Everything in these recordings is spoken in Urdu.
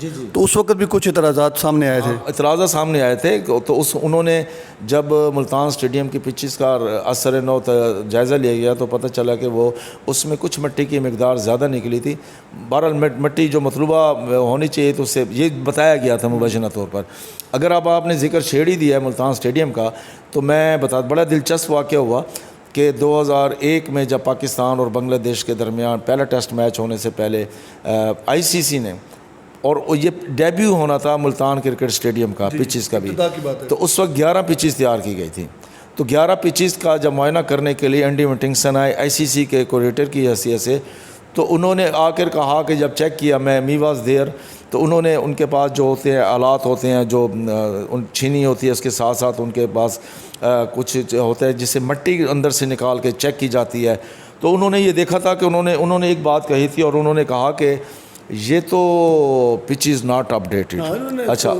جی جی تو اس وقت بھی کچھ اعتراضات سامنے آئے تھے. اعتراضات سامنے آئے تھے. تو انہوں نے جب ملتان اسٹیڈیم کی پچز کا اثر نو جائزہ لیا گیا تو پتہ چلا کہ وہ اس میں کچھ مٹی کی مقدار زیادہ نکلی تھی. بہرحال مٹی جو مطلوبہ ہونی چاہیے تو اس سے یہ بتایا گیا تھا مبینہ طور پر. اگر اب آپ نے ذکر چھیڑ ہی دیا ہے ملتان اسٹیڈیم کا تو میں بڑا دلچسپ واقعہ ہوا کہ 2001 میں جب پاکستان اور بنگلہ دیش کے درمیان پہلا ٹیسٹ میچ ہونے سے پہلے ICC نے، اور یہ ڈیبیو ہونا تھا ملتان کرکٹ اسٹیڈیم کا پچز کا بھی، تو اس وقت 11 پچز تیار کی گئی تھی. تو 11 پچز کا جب معائنہ کرنے کے لیے اینڈی ونٹنگسن آئے ICC کے کوریٹر کی حیثیت سے، تو انہوں نے آ کر کہا کہ جب چیک کیا میں می واز دیئر، تو انہوں نے ان کے پاس جو ہوتے ہیں آلات ہوتے ہیں، جو چھینی ہوتی ہے اس کے ساتھ ساتھ ان کے پاس کچھ ہوتا ہے جسے مٹی اندر سے نکال کے چیک کی جاتی ہے. تو انہوں نے یہ دیکھا تھا کہ انہوں نے ایک بات کہی تھی، اور انہوں نے کہا کہ یہ تو pitch is not up dated. اچھا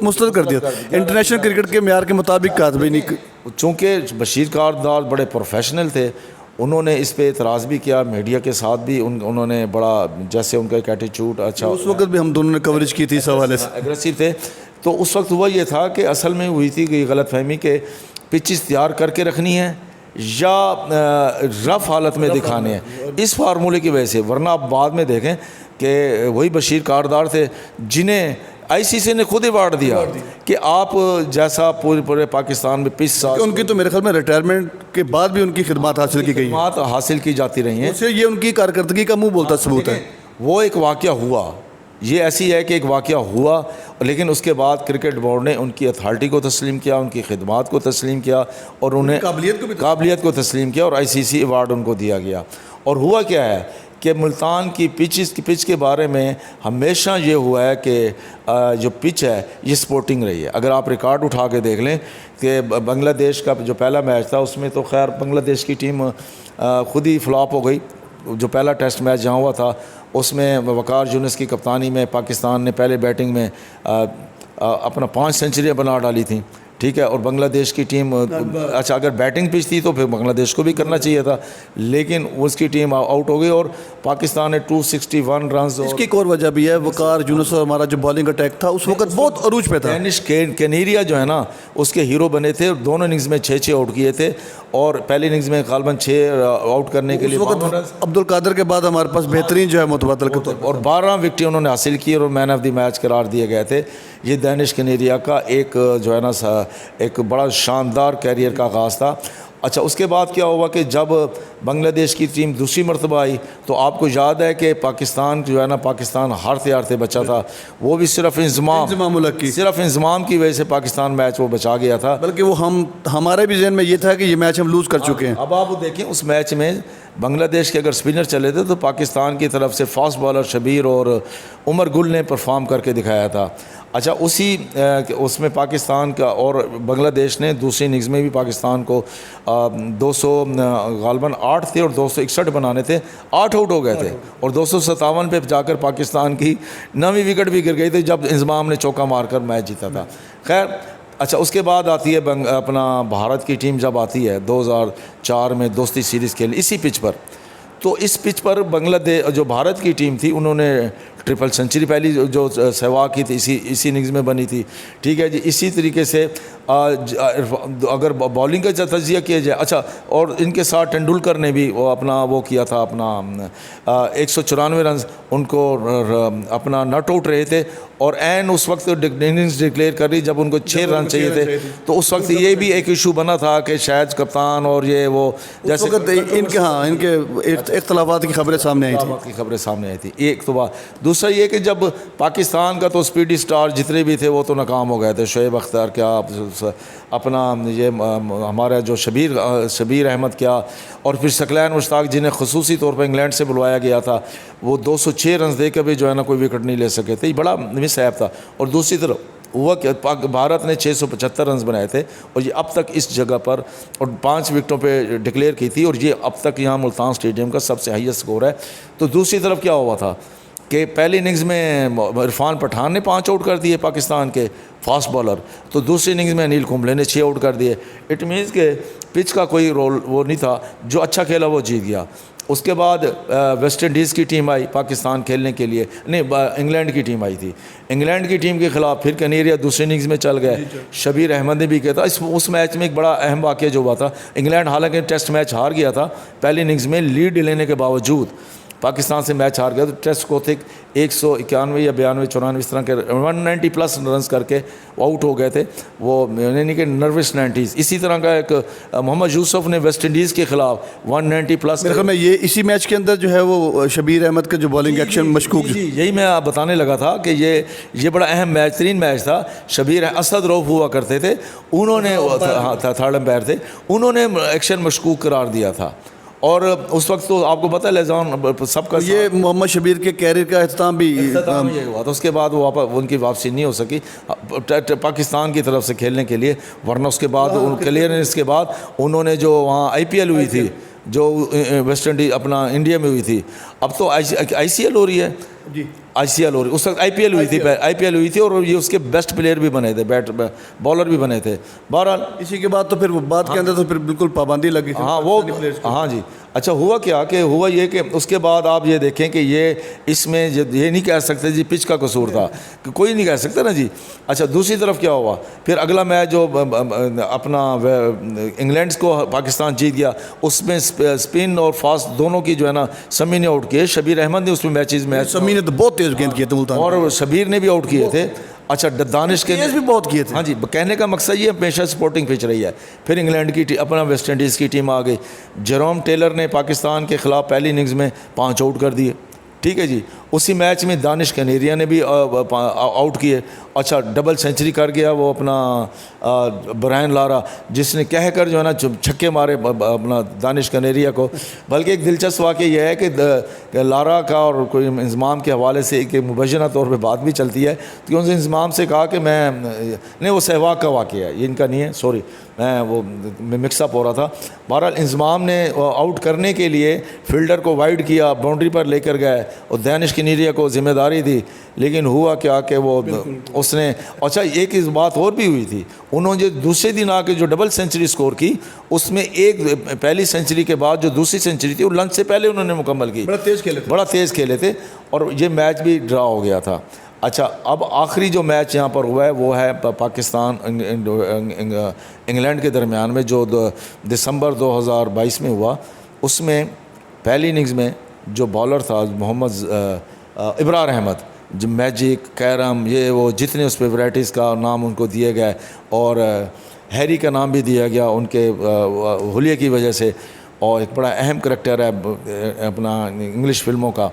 مسترد کر دیا، انٹرنیشنل کرکٹ کے معیار کے مطابق کہا بھی نہیں. چونکہ بشیر کاردار بڑے پروفیشنل تھے، انہوں نے اس پہ اعتراض بھی کیا، میڈیا کے ساتھ بھی انہوں نے بڑا، جیسے ان کا ایک ایٹیچیوڈ، اچھا اس وقت بھی ہم دونوں نے کوریج کی تھی اس حوالے سے، ایگریسو تھے. تو اس وقت ہوا یہ تھا کہ اصل میں ہوئی تھی کہ غلط فہمی کہ پچز تیار کر کے رکھنی ہے یا رف حالت میں دکھانے ہیں، اس فارمولے کی وجہ سے. ورنہ آپ بعد میں دیکھیں کہ وہی بشیر کاردار تھے جنہیں ICC نے خود ایوارڈ دیا کہ آپ جیسا پورے پاکستان میں پچ ساز، ان کی تو میرے خیال میں ریٹائرمنٹ کے بعد بھی ان کی خدمات حاصل کی گئی، خدمات حاصل کی جاتی رہی ہیں. اس سے یہ ان کی کارکردگی کا منہ بولتا ثبوت ہے. وہ ایک واقعہ ہوا، یہ ایسی ہے کہ ایک واقعہ ہوا، لیکن اس کے بعد کرکٹ بورڈ نے ان کی اتھارٹی کو تسلیم کیا، ان کی خدمات کو تسلیم کیا، اور انہیں قابلیت کو تسلیم کیا، اور ICC ایوارڈ ان کو دیا گیا. اور ہوا کیا ہے کہ ملتان کی پچ کے بارے میں ہمیشہ یہ ہوا ہے کہ جو پچ ہے یہ سپورٹنگ رہی ہے. اگر آپ ریکارڈ اٹھا کے دیکھ لیں کہ بنگلہ دیش کا جو پہلا میچ تھا اس میں تو خیر بنگلہ دیش کی ٹیم خود ہی فلاپ ہو گئی. جو پہلا ٹیسٹ میچ جہاں ہوا تھا اس میں وقار یونس کی کپتانی میں پاکستان نے پہلے بیٹنگ میں اپنا 5 سینچریاں بنا ڈالی تھیں، ٹھیک ہے. اور بنگلہ دیش کی ٹیم، اچھا اگر بیٹنگ پچ تھی تو پھر بنگلہ دیش کو بھی کرنا چاہیے تھا، لیکن اس کی ٹیم آؤٹ ہو گئی اور پاکستان نے 261 رنز. اس کی ایک اور وجہ بھی ہے، وقار یونس اور ہمارا جو بالنگ اٹیک تھا اس وقت بہت عروج پہ تھا. ڈینش کینیریا جو ہے نا اس کے ہیرو بنے تھے، دونوں اننگز میں 6 آؤٹ کیے تھے، اور پہلی اننگز میں غالباً 6 آؤٹ کرنے کے لیے عبد القادر کے بعد ہمارے پاس بہترین جو ہے متبادل کے طور پر، اور 12 وکٹیں انہوں نے حاصل کی اور مین آف دی میچ قرار دیے گئے تھے. یہ دینش کینیریا کا ایک جو ہے نا ایک بڑا شاندار کیریئر کا آغاز تھا. اچھا اس کے بعد کیا ہوا کہ جب بنگلہ دیش کی ٹیم دوسری مرتبہ آئی تو آپ کو یاد ہے کہ پاکستان جو ہے نا، پاکستان ہارتے بچا تھا، وہ بھی صرف انضمام کی وجہ سے پاکستان میچ وہ بچا گیا تھا. بلکہ وہ ہمارے بھی ذہن میں یہ تھا کہ یہ میچ ہم لوز کر چکے ہیں. اب آپ دیکھیں اس میچ میں بنگلہ دیش کے اگر اسپنر چلے تھے تو پاکستان کی طرف سے فاسٹ بالر شبیر اور عمر گل نے پرفارم کر کے دکھایا تھا. اچھا اس میں پاکستان کا اور بنگلہ دیش نے دوسری اننگز میں بھی پاکستان کو 200 غالباً 8 تھے اور 261 بنانے تھے، 8 آؤٹ ہو گئے تھے، اور 257 پہ جا کر پاکستان کی 9ویں وکٹ بھی گر گئی تھی جب انضمام نے چوکا مار کر میچ جیتا تھا. خیر اچھا اس کے بعد آتی ہے اپنا بھارت کی ٹیم جب آتی ہے 2004 میں دوستی سیریز کھیلی اسی پچ پر. تو اس پچ پر بنگلہ دیش جو بھارت کی ٹیم تھی انہوں نے ٹرپل سنچری پہلی جو سہواگ کی تھی اسی اننگز میں بنی تھی، ٹھیک ہے جی. اسی طریقے سے اگر بالنگ کا تجزیہ کیا جائے، اچھا اور ان کے ساتھ ٹنڈولکر نے بھی وہ کیا تھا اپنا 194 رنز، ان کو اپنا ناٹ آؤٹ رہے تھے، اور عین اس وقت اننگز ڈکلیئر کر رہی جب ان کو 6 رن چاہیے تھے. تو اس وقت یہ بھی ایک ایشو بنا تھا کہ شاید کپتان اور یہ وہ جیسے ان کے اختلافات کی خبریں سامنے آئی تھی. ایک تو بات، دوسرا یہ کہ جب پاکستان کا تو اسپیڈی سٹار جتنے بھی تھے وہ تو ناکام ہو گئے تھے، شعیب اختر کیا، اپنا یہ ہمارا جو شبیر احمد کیا، اور پھر ثقلین مشتاق جنہیں خصوصی طور پر انگلینڈ سے بلوایا گیا تھا، وہ 206 رنز دے کے بھی جو ہے نا کوئی وکٹ نہیں لے سکے تھے. یہ بڑا مس ہیپ تھا. اور دوسری طرف ہوا کہ بھارت نے 675 رنز بنائے تھے اور یہ اب تک اس جگہ پر اور 5 وکٹوں پہ ڈکلیئر کی تھی، اور یہ اب تک یہاں ملتان اسٹیڈیم کا سب سے ہائیسٹ اسکور ہے. تو دوسری طرف کیا ہوا تھا کہ پہلی اننگز میں عرفان پٹھان نے 5 آؤٹ کر دیے پاکستان کے فاسٹ بالر، تو دوسری اننگز میں انیل کمبلے نے 6 آؤٹ کر دیے. اٹ مینس کہ پچ کا کوئی رول وہ نہیں تھا، جو اچھا کھیلا وہ جیت گیا. اس کے بعد ویسٹ انڈیز کی ٹیم آئی پاکستان کھیلنے کے لیے، نہیں انگلینڈ کی ٹیم آئی تھی، انگلینڈ کی ٹیم کے خلاف پھر کنیریا دوسرے اننگز میں چل گئے، شبیر احمد نے بھی کیا تھا۔ اس میچ میں ایک بڑا اہم واقعہ جو ہوا تھا، انگلینڈ حالانکہ ٹیسٹ میچ ہار گیا تھا، پہلی اننگز میں لیڈ لینے کے باوجود پاکستان سے میچ ہار گیا، تو ٹیسٹ کو تھے 191 یا 92 94 اس طرح کے 190 پلس رنز کر کے آؤٹ ہو گئے تھے وہ، یعنی کہ نروس 90s۔ اسی طرح کا ایک محمد یوسف نے ویسٹ انڈیز کے خلاف 190 پلس، میرے خیال میں یہ اسی میچ کے اندر جو ہے وہ شبیر احمد کا جو بالنگ ایکشن مشکوک، جی یہی میں بتانے لگا تھا کہ یہ بڑا اہم میچ ترین میچ تھا۔ شبیر اسد روف ہوا کرتے تھے، انہوں نے تھرڈ امپائر تھے، انہوں نے ایکشن مشکوک قرار دیا تھا، اور اس وقت تو آپ کو پتہ ہے لیزان سب کا، یہ محمد شبیر کے کیریئر کا اختتام بھی یہ ہوا تھا۔ اس کے بعد وہ ان کی واپسی نہیں ہو سکی پاکستان کی طرف سے کھیلنے کے لیے، ورنہ اس کے بعد کلیئرنس کے بعد انہوں نے جو وہاں آئی پی ایل ہوئی تھی، جو ویسٹ انڈیز اپنا انڈیا میں ہوئی تھی، اب تو آئی سی ایل ہو رہی ہے، جی آئی سی ایل ہو رہی، اس وقت آئی پی ایل ہوئی تھی، آئی پی ایل ہوئی تھی، اور یہ اس کے بیسٹ پلیئر بھی بنے تھے، بالر بھی بنے تھے۔ بہرحال اسی کے بعد تو پھر بعد کے اندر تو پھر بالکل پابندی لگی، ہاں وہ ہاں جی اچھا ہوا کیا کہ ہوا یہ کہ اس کے بعد آپ یہ دیکھیں کہ یہ اس میں یہ نہیں کہہ سکتے جی پچ کا قصور تھا، کہ کوئی نہیں کہہ سکتا نا جی۔ اچھا دوسری طرف کیا ہوا، پھر اگلا میچ جو اپنا انگلینڈ کو پاکستان جیت گیا، اس میں اسپن اور فاسٹ دونوں کی جو ہے نا سمی نے آؤٹ کیے، شبیر احمد نے اس میں میچ سمی نے تو بہت تیز گیند کیے تھے ملتان، اور شبیر نے بھی آؤٹ کیے تھے۔ اچھا دانش کے بھی بہت کیے تھے، ہاں جی، کہنے کا مقصد یہ ہمیشہ سپورٹنگ پچ رہی ہے۔ پھر انگلینڈ کی اپنا ویسٹ انڈیز کی ٹیم آ گئی، جیروم ٹیلر نے پاکستان کے خلاف پہلی اننگز میں 5 آؤٹ کر دیے، ٹھیک ہے جی۔ اسی میچ میں دانش کنیریا نے بھی آؤٹ کیے، اچھا ڈبل سینچری کر گیا وہ اپنا برائن لارا، جس نے کہہ کر جو ہے نا چھکے مارے اپنا دانش کنیریا کو۔ بلکہ ایک دلچسپ واقعہ یہ ہے کہ لارا کا اور کوئی انضمام کے حوالے سے ایک مبینہ طور پہ بات بھی چلتی ہے کہ ان سے انضمام سے کہا کہ میں نہیں، وہ سہواگ کا واقعہ ہے، یہ ان کا نہیں ہے، سوری میں مکس اپ ہو رہا تھا۔ بہرحال انضمام نے آؤٹ کرنے کے لیے فیلڈر کو وائڈ کیا، باؤنڈری پر لے کر گئے، اور دانش کنیریا کو ذمہ داری دی، لیکن ہوا کیا کہ وہ اس نے، اچھا ایک اس بات اور بھی ہوئی تھی، انہوں نے دوسرے دن آ کے جو ڈبل سینچری سکور کی، اس میں ایک پہلی سینچری کے بعد جو دوسری سینچری تھی وہ لنچ سے پہلے انہوں نے مکمل کی، بڑا تیز کھیلے تھے، اور یہ میچ بھی ڈرا ہو گیا تھا۔ اچھا اب آخری جو میچ یہاں پر ہوا ہے وہ ہے پاکستان انگلینڈ کے درمیان میں، جو دسمبر 2022 میں ہوا۔ اس میں پہلی اننگز میں جو بالر تھا محمد ابرار احمد، جو میجک کیرم یہ وہ جتنے اس پہ ورائٹیز کا نام ان کو دیے گئے، اور ہیری کا نام بھی دیا گیا ان کے حلیے کی وجہ سے، اور ایک بڑا اہم کریکٹر ہے اپنا انگلش فلموں کا،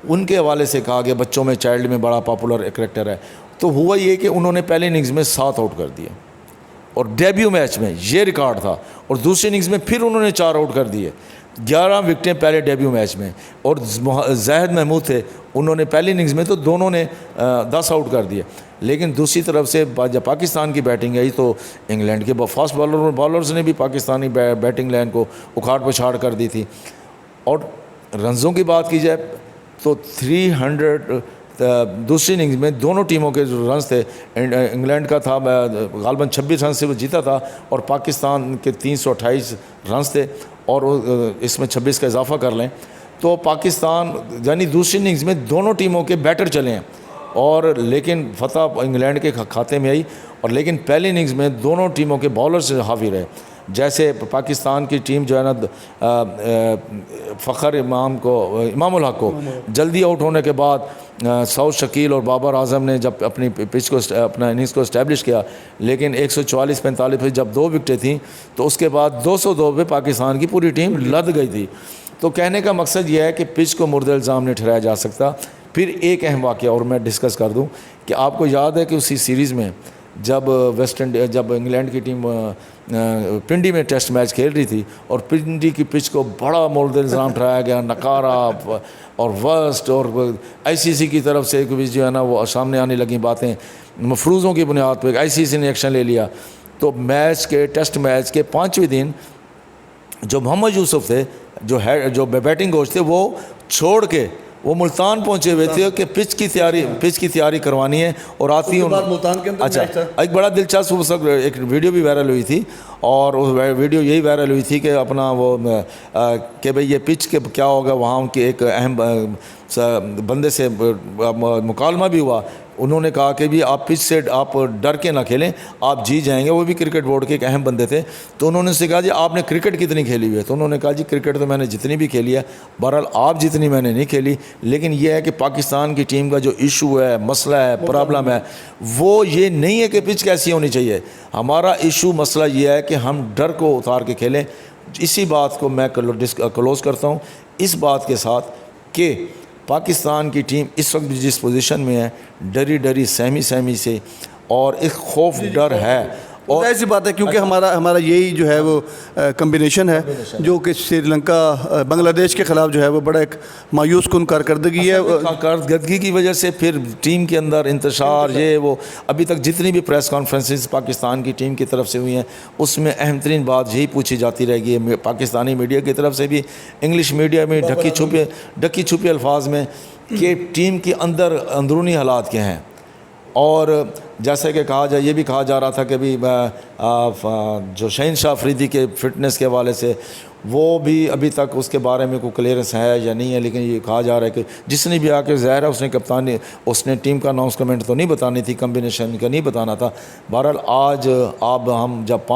ان کے حوالے سے کہا گیا بچوں میں چائلڈ میں بڑا پاپولر کریکٹر ہے۔ تو ہوا یہ کہ انہوں نے پہلی اننگز میں 7 آؤٹ کر دیے، اور ڈیبیو میچ میں یہ ریکارڈ تھا، اور دوسری اننگز میں پھر انہوں نے 4 آؤٹ کر دیے، 11 وکٹیں پہلے ڈیبیو میچ میں، اور زاہد محمود تھے، انہوں نے پہلی اننگز میں تو دونوں نے 10 آؤٹ کر دیے۔ لیکن دوسری طرف سے جب پاکستان کی بیٹنگ آئی تو انگلینڈ کے فاسٹ بالرز نے بھی پاکستانی بیٹنگ لائن کو اکھاڑ پچھاڑ کر دی تھی، اور رنزوں کی بات کی جائے تو 300 دوسری اننگز میں دونوں ٹیموں کے جو رنز تھے، انگلینڈ کا تھا غالباً 26 رن سے وہ جیتا تھا، اور پاکستان کے 328 رنز تھے، اور اس میں 26 کا اضافہ کر لیں تو پاکستان یعنی دوسری اننگز میں دونوں ٹیموں کے بیٹر چلے ہیں، اور لیکن فتح انگلینڈ کے کھاتے میں آئی، اور لیکن پہلی اننگز میں دونوں ٹیموں کے بالرز حاوی رہے۔ جیسے پاکستان کی ٹیم جو ہے نا فخر امام الحق کو جلدی آؤٹ ہونے کے بعد سعود شکیل اور بابر اعظم نے جب اپنی پچ کو اپنا اننگز کو اسٹیبلش کیا، لیکن 144-45 پہ جب 2 وکٹیں تھیں تو اس کے بعد 202 پہ پاکستان کی پوری ٹیم لد گئی تھی۔ تو کہنے کا مقصد یہ ہے کہ پچ کو مورد الزام نہیں ٹھہرایا جا سکتا۔ پھر ایک اہم واقعہ اور میں ڈسکس کر دوں کہ آپ کو یاد ہے کہ اسی سیریز میں جب جب انگلینڈ کی ٹیم پنڈی میں ٹیسٹ میچ کھیل رہی تھی، اور پنڈی کی پچ کو بڑا مورد الزام ٹھہرایا گیا، نکارا اور ورسٹ، اور آئی سی سی کی طرف سے جو ہے نا وہ سامنے آنے لگیں باتیں، مفروضوں کی بنیاد پہ آئی سی سی نے ایکشن لے لیا۔ تو ٹیسٹ میچ کے 5ویں دن جو محمد یوسف تھے، جو بیٹنگ کوچ تھے، وہ چھوڑ کے وہ ملتان پہنچے ہوئے تھے کہ پچ کی تیاری کروانی ہے اور آتی ہیں ملتان کے اندر اچھا ایک بڑا دلچسپ ایک ویڈیو بھی وائرل ہوئی تھی اور اس ویڈیو یہی وائرل ہوئی تھی کہ اپنا وہ کہ بھئی یہ پچ کے کیا ہوگا. وہاں ان کے ایک اہم بندے سے مکالمہ بھی ہوا. انہوں نے کہا کہ بھی آپ پچ سے آپ ڈر کے نہ کھیلیں, آپ جی جائیں گے. وہ بھی کرکٹ بورڈ کے ایک اہم بندے تھے. تو انہوں نے سے کہا جی آپ نے کرکٹ کتنی کھیلی ہوئی ہے؟ تو انہوں نے کہا جی کرکٹ تو میں نے جتنی بھی کھیلی ہے, بہرحال آپ جتنی میں نے نہیں کھیلی, لیکن یہ ہے کہ پاکستان کی ٹیم کا جو ایشو ہے, مسئلہ ہے, پرابلم ہے, وہ یہ نہیں ہے کہ پچ کیسی ہونی چاہیے. ہمارا ایشو مسئلہ یہ ہے کہ ہم ڈر کو اتار کے کھیلیں. اسی بات کو میں کلوز کرتا ہوں اس بات کے ساتھ کہ پاکستان کی ٹیم اس وقت جس پوزیشن میں ہے, ڈری سہمی سے, اور ایک خوف ڈر ہے. اور ایسی بات ہے کیونکہ ہمارا یہی جو ہے وہ کمبینیشن ہے جو کہ سری لنکا بنگلہ دیش کے خلاف جو ہے وہ بڑا ایک مایوس کن کارکردگی ہے. کارکردگی کی وجہ سے پھر ٹیم کے اندر انتشار یہ وہ ابھی تک جتنی بھی پریس کانفرنسز پاکستان کی ٹیم کی طرف سے ہوئی ہیں اس میں اہم ترین بات یہی پوچھی جاتی رہے گی پاکستانی میڈیا کی طرف سے بھی, انگلش میڈیا میں ڈھکی چھپی الفاظ میں, کہ ٹیم کے اندر اندرونی حالات کیا ہیں. اور جیسے کہ یہ بھی کہا جا رہا تھا کہ بھی جو شہنشاہ افریدی کے فٹنس کے حوالے سے وہ بھی ابھی تک اس کے بارے میں کوئی کلیئرنس ہے یا نہیں ہے, لیکن یہ کہا جا رہا ہے کہ جس نے بھی آ کے ظاہر ہے اس نے ٹیم کا اناؤنسمنٹ تو نہیں بتانی تھی, کمبینیشن کا نہیں بتانا تھا. بہرحال آج ہم جب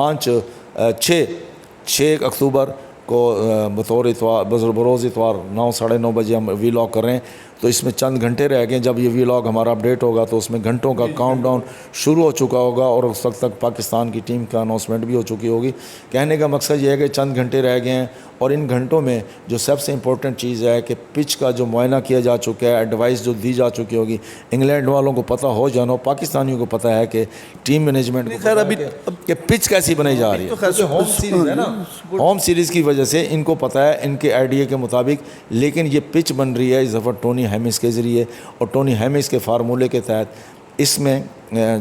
6 اکتوبر کو بروز اتوار 9-9:30 بجے ہم وی لاگ کر رہے ہیں, تو اس میں چند گھنٹے رہ گئے. جب یہ وی لاگ ہمارا اپڈیٹ ہوگا تو اس میں گھنٹوں کا کاؤنٹ ڈاؤن شروع ہو چکا ہوگا اور اس وقت تک پاکستان کی ٹیم کا اناؤنسمنٹ بھی ہو چکی ہوگی. کہنے کا مقصد یہ ہے کہ چند گھنٹے رہ گئے ہیں, اور ان گھنٹوں میں جو سب سے امپورٹنٹ چیز ہے کہ پچ کا جو معائنہ کیا جا چکا ہے, ایڈوائس جو دی جا چکی ہوگی, انگلینڈ والوں کو پتہ ہو جانا, پاکستانیوں کو پتہ ہے کہ ٹیم مینجمنٹ کو خیر ابھی کہ پچ کیسی بنائی جا رہی ہے. ہوم سیریز ہے نا, ہوم سیریز کی وجہ سے ان کو پتہ ہے ان کے آئیڈیا کے مطابق, لیکن یہ پچ بن رہی ہے اس دفعہ ٹونی ہیمس کے ذریعے اور ٹونی ہیمس کے فارمولے کے تحت. اس میں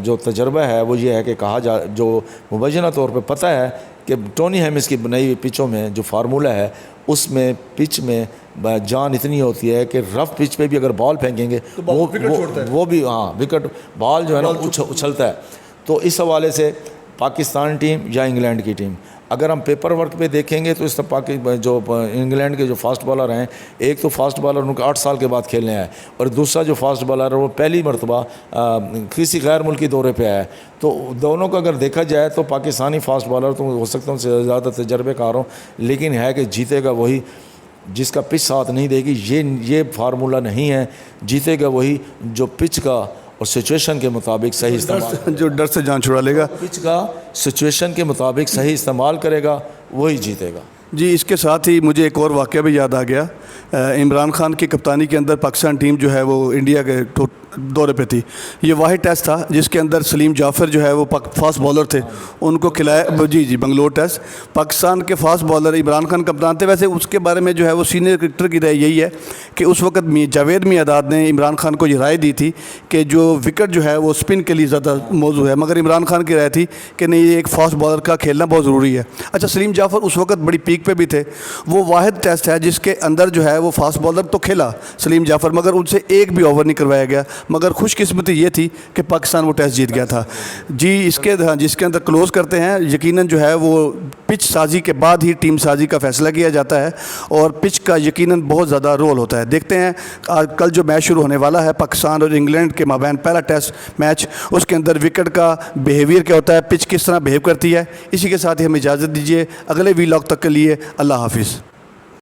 جو تجربہ ہے وہ یہ ہے کہ جو مبینہ طور پہ پتہ ہے کہ ٹونی ہیمس کی بنائی ہوئی پچوں میں جو فارمولہ ہے اس میں پچ میں جان اتنی ہوتی ہے کہ رف پچ پہ بھی اگر بال پھینکیں گے وہ بھی وکٹ بال جو ہے نا اچھلتا ہے. تو اس حوالے سے پاکستان ٹیم یا انگلینڈ کی ٹیم, اگر ہم پیپر ورک پہ دیکھیں گے تو اس جو انگلینڈ کے جو فاسٹ بالر ہیں, ایک تو فاسٹ بالر ان کو 8 سال کے بعد کھیلنے آیا, اور دوسرا جو فاسٹ بالر ہے وہ پہلی مرتبہ کسی غیر ملکی دورے پہ آیا ہے. تو دونوں کو اگر دیکھا جائے تو پاکستانی فاسٹ بالر تو ہو سکتا ہے ان سے زیادہ تجربے کار ہوں, لیکن ہے کہ جیتے گا وہی جس کا پچ ساتھ نہیں دے گی. یہ فارمولہ نہیں ہے. جیتے گا وہی جو پچ کا اور سچویشن کے مطابق صحیح استعمال, جو ڈر سے جان چھڑا لے گا, پچ کا سچویشن کے مطابق صحیح استعمال کرے گا وہی جیتے گا. جی اس کے ساتھ ہی مجھے ایک اور واقعہ بھی یاد آ گیا. عمران خان کی کپتانی کے اندر پاکستان ٹیم جو ہے وہ انڈیا کے دورے پہ تھی. یہ واحد ٹیسٹ تھا جس کے اندر سلیم جعفر جو ہے وہ فاسٹ بالر تھے, ان کو کھلایا. جی بنگلور ٹیسٹ پاکستان کے فاسٹ بالر عمران خان کپتان تھے. ویسے اس کے بارے میں جو ہے وہ سینئر کرکٹر کی رائے یہی ہے کہ اس وقت جاوید میاں نے عمران خان کو یہ رائے دی تھی کہ جو وکٹ جو ہے وہ اسپن کے لیے زیادہ موضوع ہے, مگر عمران خان کی رائے تھی کہ نہیں, یہ ایک فاسٹ بالر کا کھیلنا بہت ضروری ہے. اچھا سلیم جعفر اس وقت بڑی پیک پہ بھی تھے. وہ واحد ٹیسٹ ہے جس کے اندر جو ہے وہ فاسٹ بالر تو کھیلا سلیم جعفر, مگر ان سے ایک بھی اوور نہیں کروایا گیا. مگر خوش قسمتی یہ تھی کہ پاکستان وہ ٹیسٹ جیت گیا تھا. جی جس کے اندر کلوز کرتے ہیں, یقیناً جو ہے وہ پچ سازی کے بعد ہی ٹیم سازی کا فیصلہ کیا جاتا ہے, اور پچ کا یقیناً بہت زیادہ رول ہوتا ہے. دیکھتے ہیں کل جو میچ شروع ہونے والا ہے پاکستان اور انگلینڈ کے مابین, پہلا ٹیسٹ میچ, اس کے اندر وکٹ کا بیہیویئر کیا ہوتا ہے, پچ کس طرح بیہیو کرتی ہے. اسی کے ساتھ ہی ہمیں اجازت دیجیے. اگلے وی لاگ تک کے لیے اللہ حافظ.